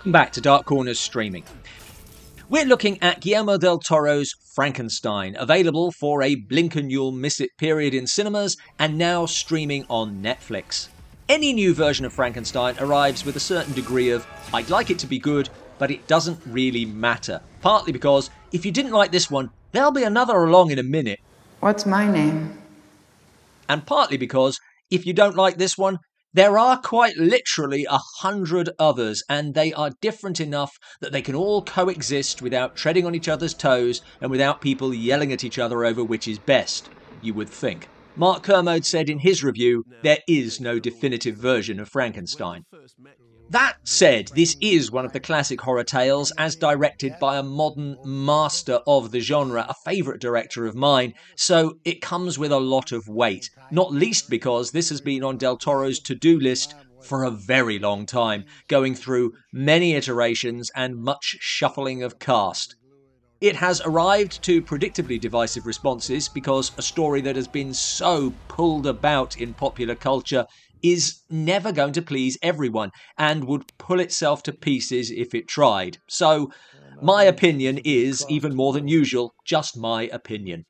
Welcome back to Dark Corners Streaming. We're looking at Guillermo del Toro's Frankenstein, available for a blink and you'll miss it period in cinemas and now streaming on Netflix. Any new version of Frankenstein arrives with a certain degree of, I'd like it to be good, but it doesn't really matter. Partly because if you didn't like this one, there'll be another along in a minute. What's my name? And partly because if you don't like this one, there are quite literally 100 others, and they are different enough that they can all coexist without treading on each other's toes and without people yelling at each other over which is best, you would think. Mark Kermode said in his review, there is no definitive version of Frankenstein. That said, this is one of the classic horror tales as directed by a modern master of the genre, a favourite director of mine, so it comes with a lot of weight, not least because this has been on Del Toro's to-do list for a very long time, going through many iterations and much shuffling of cast. It has arrived to predictably divisive responses because a story that has been so pulled about in popular culture is never going to please everyone and would pull itself to pieces if it tried. So, my opinion is, even more than usual, just my opinion.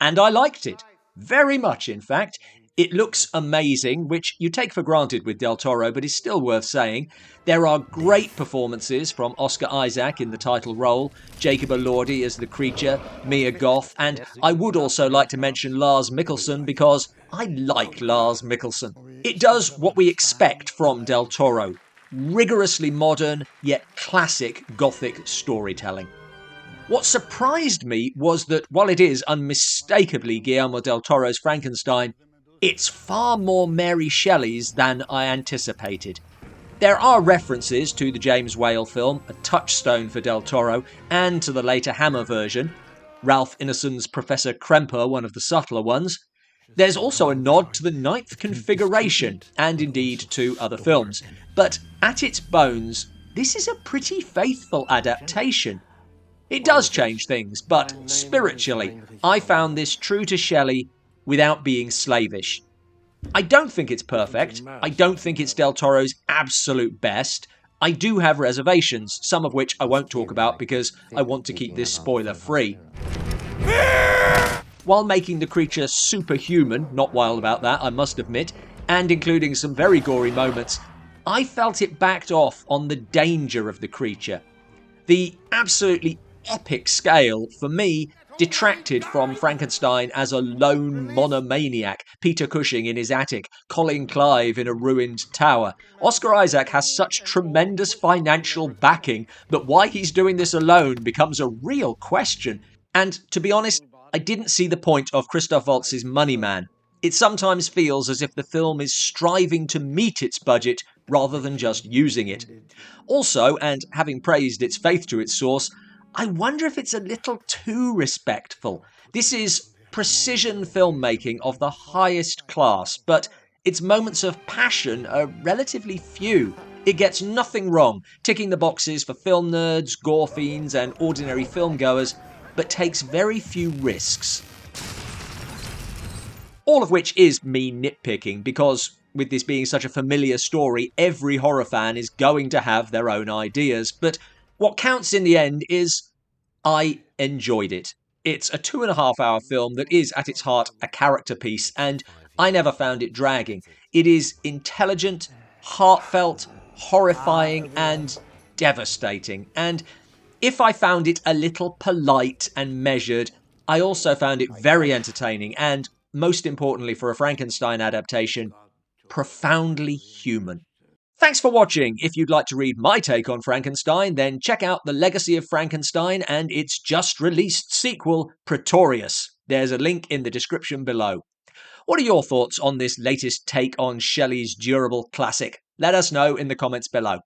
And I liked it. Very much, in fact. It looks amazing, which you take for granted with Del Toro, but is still worth saying. There are great performances from Oscar Isaac in the title role, Jacob Elordi as the creature, Mia Goth, and I would also like to mention Lars Mikkelsen because I like Lars Mikkelsen. It does what we expect from Del Toro. Rigorously modern, yet classic Gothic storytelling. What surprised me was that while it is unmistakably Guillermo del Toro's Frankenstein, it's far more Mary Shelley's than I anticipated. There are references to the James Whale film, a touchstone for Del Toro, and to the later Hammer version, Ralph Ineson's Professor Kremper, one of the subtler ones. There's also a nod to the Ninth Configuration, and indeed to other films. But at its bones, this is a pretty faithful adaptation. It does change things, but spiritually, I found this true to Shelley without being slavish. I don't think it's perfect. I don't think it's Del Toro's absolute best. I do have reservations, some of which I won't talk about because I want to keep this spoiler-free. While making the creature superhuman, not wild about that, I must admit, and including some very gory moments, I felt it backed off on the danger of the creature. The absolutely epic scale, for me, detracted from Frankenstein as a lone monomaniac, Peter Cushing in his attic, Colin Clive in a ruined tower. Oscar Isaac has such tremendous financial backing that why he's doing this alone becomes a real question. And to be honest, I didn't see the point of Christoph Waltz's Money Man. It sometimes feels as if the film is striving to meet its budget rather than just using it. Also, and having praised its faith to its source, I wonder if it's a little too respectful. This is precision filmmaking of the highest class, but its moments of passion are relatively few. It gets nothing wrong, ticking the boxes for film nerds, gore fiends, and ordinary filmgoers, but takes very few risks. All of which is me nitpicking, because with this being such a familiar story, every horror fan is going to have their own ideas, but what counts in the end is I enjoyed it. It's a 2.5-hour film that is at its heart a character piece, and I never found it dragging. It is intelligent, heartfelt, horrifying, and devastating. And if I found it a little polite and measured, I also found it very entertaining and, most importantly for a Frankenstein adaptation, profoundly human. Thanks for watching. If you'd like to read my take on Frankenstein, then check out The Legacy of Frankenstein and its just-released sequel, Pretorius. There's a link in the description below. What are your thoughts on this latest take on Shelley's durable classic? Let us know in the comments below.